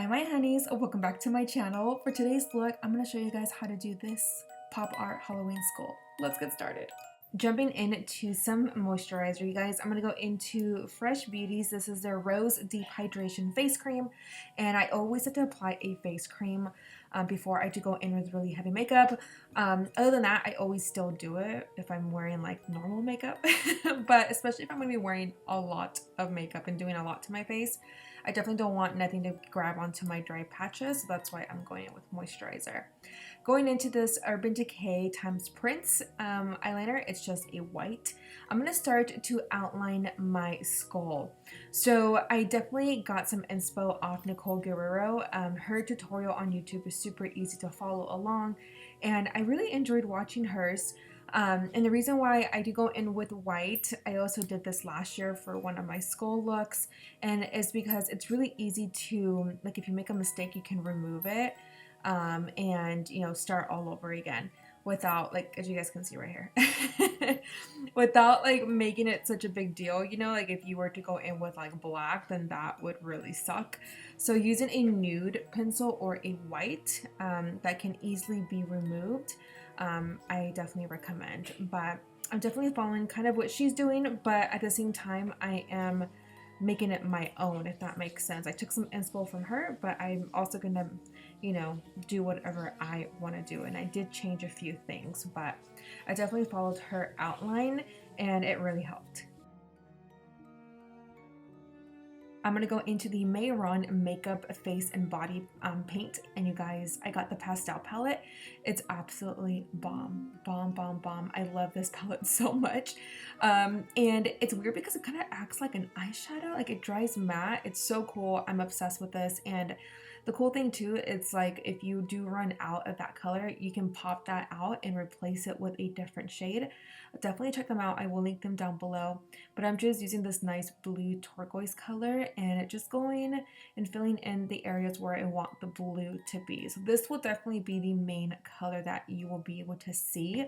my honeys, welcome back to my channel. For today's look, I'm going to show you guys how to do this pop art Halloween skull. Let's get started. Jumping into some moisturizer, you guys, I'm going to go into Fresh Beauty's. This is their Rose Deep Hydration Face Cream, and I always have to apply a face cream before I do go in with really heavy makeup. Other than that, I always still do it if I'm wearing like normal makeup, but especially if I'm going to be wearing a lot of makeup and doing a lot to my face, I definitely don't want nothing to grab onto my dry patches, so that's why I'm going in with moisturizer. Going into this Urban Decay times Prince eyeliner, it's just a white. I'm going to start to outline my skull. So I definitely got some inspo off Nicole Guerrero. Her tutorial on YouTube is super easy to follow along, and I really enjoyed watching hers. And the reason why I do go in with white, I also did this last year for one of my skull looks, and it's because it's really easy to, like, if you make a mistake, you can remove it and, you know, start all over again without, like, as you guys can see right here, without like making it such a big deal. You know, like if you were to go in with like black, then that would really suck. So using a nude pencil or a white that can easily be removed, I definitely recommend. But I'm definitely following kind of what she's doing, but at the same time I am making it my own, if that makes sense. I took some inspo from her, but I'm also gonna, you know, do whatever I want to do. And I did change a few things, but I definitely followed her outline and it really helped. I'm going to go into the MEHRON Makeup Face and Body Paint, and you guys, I got the pastel palette. It's absolutely bomb. I love this palette so much. And it's weird because it kind of acts like an eyeshadow, like it dries matte. It's so cool. I'm obsessed with this. And the cool thing too, it's like if you do run out of that color, you can pop that out and replace it with a different shade. Definitely check them out. I will link them down below. But I'm just using this nice blue turquoise color and just going and filling in the areas where I want the blue to be. So this will definitely be the main color that you will be able to see.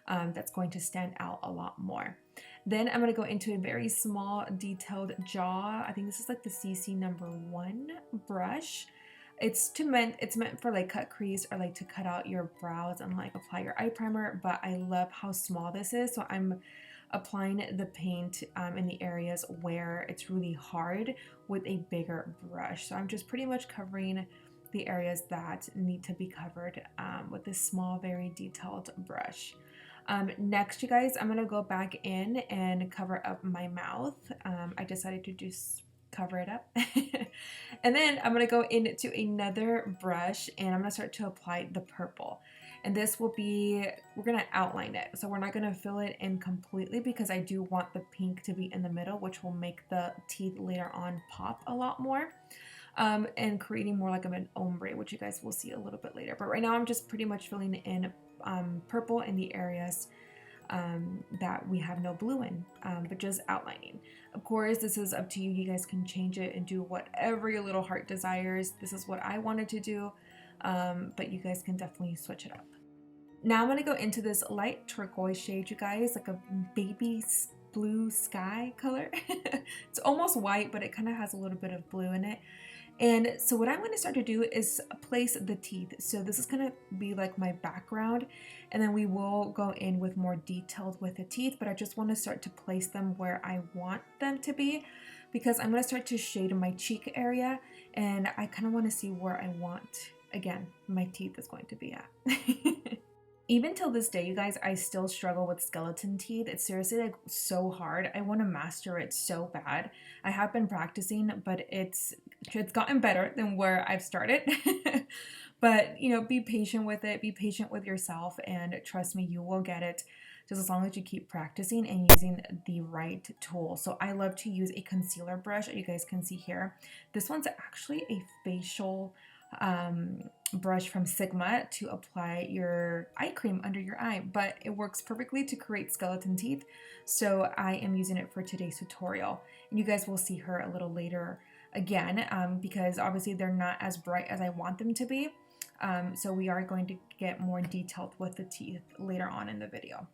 That's going to stand out a lot more. Then I'm going to go into a very small detailed jaw. I think this is like the CC #1 brush. It's meant for like cut crease or like to cut out your brows and like apply your eye primer, but I love how small this is, so I'm applying the paint in the areas where it's really hard with a bigger brush. So I'm just pretty much covering the areas that need to be covered with this small, very detailed brush. Next, you guys, I'm gonna go back in and cover up my mouth. I decided to just cover it up. And then I'm going to go into another brush and I'm going to start to apply the purple. And this will be, we're going to outline it. So we're not going to fill it in completely because I do want the pink to be in the middle, which will make the teeth later on pop a lot more. And creating more like an ombre, which you guys will see a little bit later. But right now I'm just pretty much filling in purple in the areas that we have no blue in, but just outlining. Of course, this is up to you. You guys can change it and do whatever your little heart desires. This is what I wanted to do, but you guys can definitely switch it up. Now I'm going to go into this light turquoise shade, you guys, like a baby blue sky color. It's almost white, but it kind of has a little bit of blue in it. And so what I'm going to start to do is place the teeth. So this is going to be like my background, and then we will go in with more detailed with the teeth, but I just want to start to place them where I want them to be because I'm going to start to shade my cheek area, and I kind of want to see where I want, again, my teeth is going to be at. Even till this day, you guys, I still struggle with skeleton teeth. It's seriously like so hard. I want to master it so bad. I have been practicing, but it's gotten better than where I've started. But, you know, be patient with it. Be patient with yourself, and trust me, you will get it just as long as you keep practicing and using the right tool. So I love to use a concealer brush, you guys can see here. This one's actually a facial brush from Sigma to apply your eye cream under your eye, but it works perfectly to create skeleton teeth, so I am using it for today's tutorial, and you guys will see her a little later again because obviously they're not as bright as I want them to be, so we are going to get more detailed with the teeth later on in the video.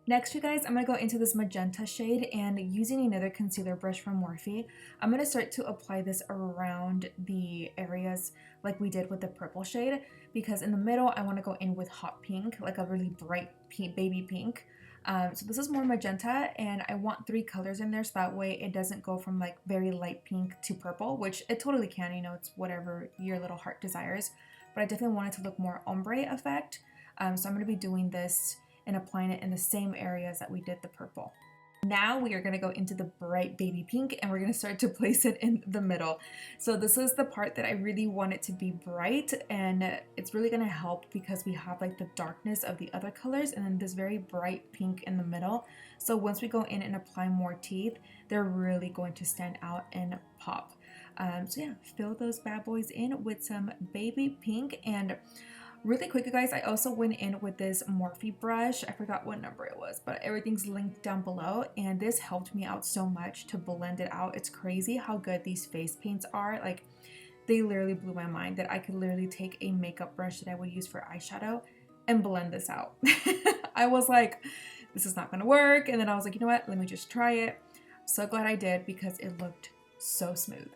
Next, you guys, I'm going to go into this magenta shade, and using another concealer brush from Morphe, I'm going to start to apply this around the areas like we did with the purple shade, because in the middle, I want to go in with hot pink, like a really bright pink, baby pink. So this is more magenta, and I want 3 colors in there so that way it doesn't go from like very light pink to purple, which it totally can, you know, it's whatever your little heart desires. But I definitely want it to look more ombre effect. So I'm going to be doing this and applying it in the same areas that we did the purple. Now we are going to go into the bright baby pink, and we're going to start to place it in the middle. So this is the part that I really want it to be bright, and it's really going to help because we have like the darkness of the other colors and then this very bright pink in the middle. So once we go in and apply more teeth, they're really going to stand out and pop. So yeah, fill those bad boys in with some baby pink. And really quick, you guys, I also went in with this Morphe brush. I forgot what number it was, but everything's linked down below, and this helped me out so much to blend it out. It's crazy how good these face paints are. Like, they literally blew my mind that I could literally take a makeup brush that I would use for eyeshadow and blend this out. I was like, this is not gonna work, and then I was like, you know what, let me just try it. So glad I did because it looked so smooth.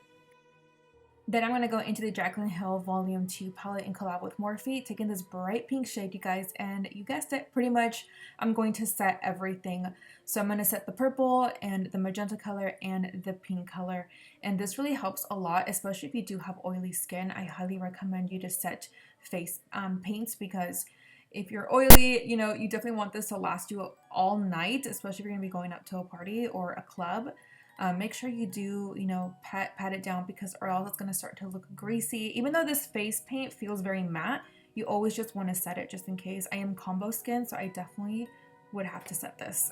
Then I'm going to go into the Jaclyn Hill Volume 2 palette in collab with Morphe, taking this bright pink shade, you guys, and you guessed it, pretty much I'm going to set everything. So I'm going to set the purple and the magenta color and the pink color, and this really helps a lot, especially if you do have oily skin. I highly recommend you to set face paints, because if you're oily, you know, you definitely want this to last you all night, especially if you're going to be going out to a party or a club. Make sure you do, you know, pat it down, because or else it's going to start to look greasy. Even though this face paint feels very matte, you always just want to set it just in case. I am combo skin, so I definitely would have to set this.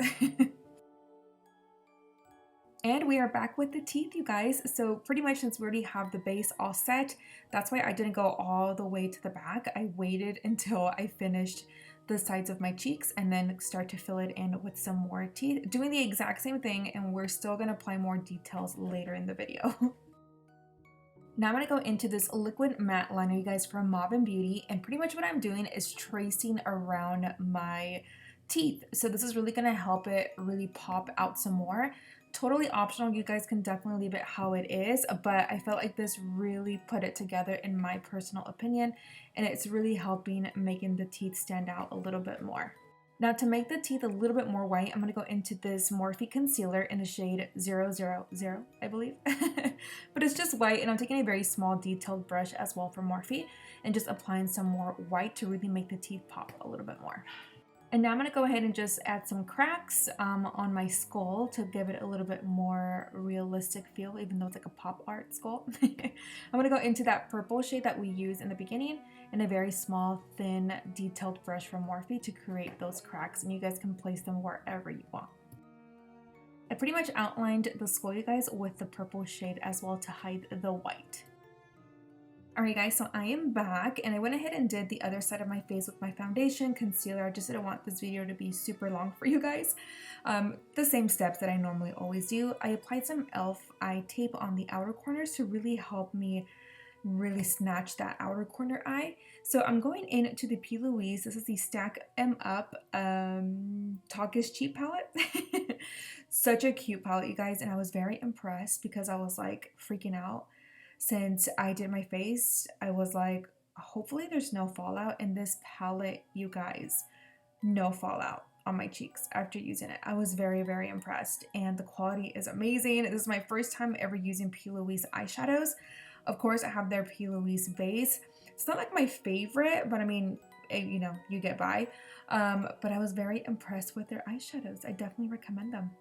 And we are back with the teeth, you guys. So pretty much since we already have the base all set, that's why I didn't go all the way to the back. I waited until I finished the sides of my cheeks and then start to fill it in with some more teeth, doing the exact same thing, and we're still going to apply more details later in the video. Now I'm going to go into this liquid matte liner, you guys, from Mob and Beauty, and pretty much what I'm doing is tracing around my teeth. So this is really going to help it really pop out some more. Totally optional, you guys can definitely leave it how it is, but I felt like this really put it together in my personal opinion, and it's really helping making the teeth stand out a little bit more. Now to make the teeth a little bit more white, I'm going to go into this Morphe concealer in the shade 000, I believe. But it's just white, and I'm taking a very small detailed brush as well from Morphe and just applying some more white to really make the teeth pop a little bit more. And now I'm going to go ahead and just add some cracks on my skull to give it a little bit more realistic feel, even though it's like a pop art skull. I'm going to go into that purple shade that we used in the beginning and a very small, thin, detailed brush from Morphe to create those cracks, and you guys can place them wherever you want. I pretty much outlined the skull, you guys, with the purple shade as well to hide the white. Alright guys, so I am back, and I went ahead and did the other side of my face with my foundation, concealer. I just didn't want this video to be super long for you guys. The same steps that I normally always do. I applied some e.l.f. eye tape on the outer corners to really help me really snatch that outer corner eye. So I'm going into the P. Louise. This is the Stack 'Em Up Talk is Cheap palette. Such a cute palette, you guys, and I was very impressed because I was like freaking out. Since I did my face, I was like, hopefully there's no fallout in this palette, you guys. No fallout on my cheeks after using it. I was very, very impressed, and the quality is amazing. This is my first time ever using P. Louise eyeshadows. Of course, I have their P. Louise base. It's not like my favorite, but I mean, you know, you get by. But I was very impressed with their eyeshadows. I definitely recommend them.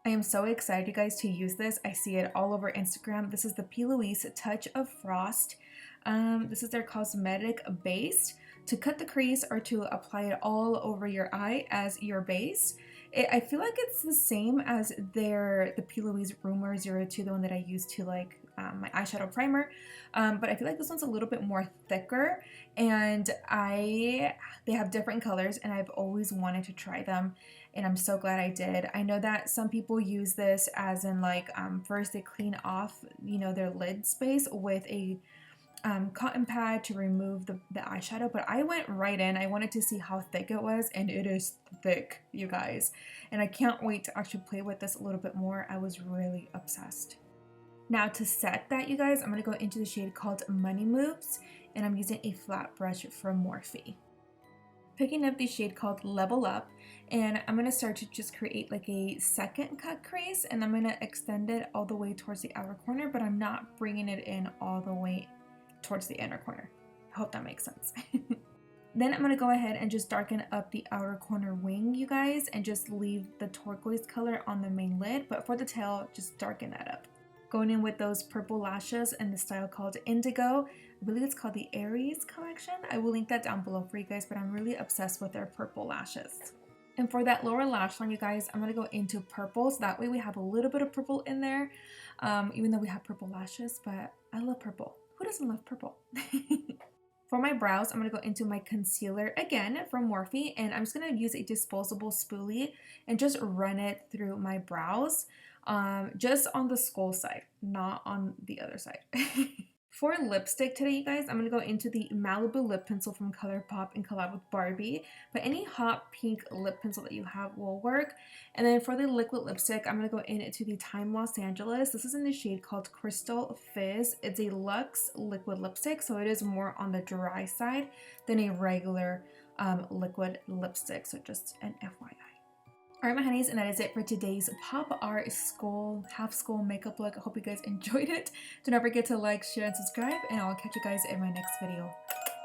I am so excited, you guys, to use this. I see it all over Instagram. This is the P. Louise Touch of Frost. This is their cosmetic base to cut the crease or to apply it all over your eye as your base. I feel like it's the same as the P. Louise Rumor 02, the one that I used to like my eyeshadow primer, but I feel like this one's a little bit more thicker, and they have different colors, and I've always wanted to try them, and I'm so glad I did. I know that some people use this as in like first they clean off, you know, their lid space with a cotton pad to remove the eyeshadow, but I went right in. I wanted to see how thick it was, and it is thick, you guys. And I can't wait to actually play with this a little bit more. I was really obsessed. Now to set that, you guys, I'm going to go into the shade called Money Moves, and I'm using a flat brush from Morphe. Picking up the shade called Level Up, and I'm going to start to just create like a second cut crease, and I'm going to extend it all the way towards the outer corner, but I'm not bringing it in all the way towards the inner corner. I hope that makes sense. Then I'm going to go ahead and just darken up the outer corner wing, you guys, and just leave the turquoise color on the main lid, but for the tail, just darken that up. Going in with those purple lashes in the style called Indigo. I believe it's called the Aries collection. I will link that down below for you guys, but I'm really obsessed with their purple lashes. And for that lower lash line, you guys, I'm going to go into purple, so that way we have a little bit of purple in there, even though we have purple lashes, but I love purple. Who doesn't love purple? For my brows, I'm going to go into my concealer again from Morphe, and I'm just going to use a disposable spoolie and just run it through my brows, just on the skull side, not on the other side. For lipstick today, you guys, I'm going to go into the Malibu lip pencil from ColourPop and collab with Barbie, but any hot pink lip pencil that you have will work. And then for the liquid lipstick, I'm going to go into the Time Los Angeles. This is in the shade called Crystal Fizz. It's a luxe liquid lipstick, so it is more on the dry side than a regular liquid lipstick, so just an FYI. Alright my honeys, and that is it for today's pop art school, half school makeup look. I hope you guys enjoyed it. Do not forget to like, share, and subscribe, and I'll catch you guys in my next video.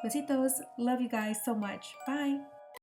Besitos. Love you guys so much. Bye.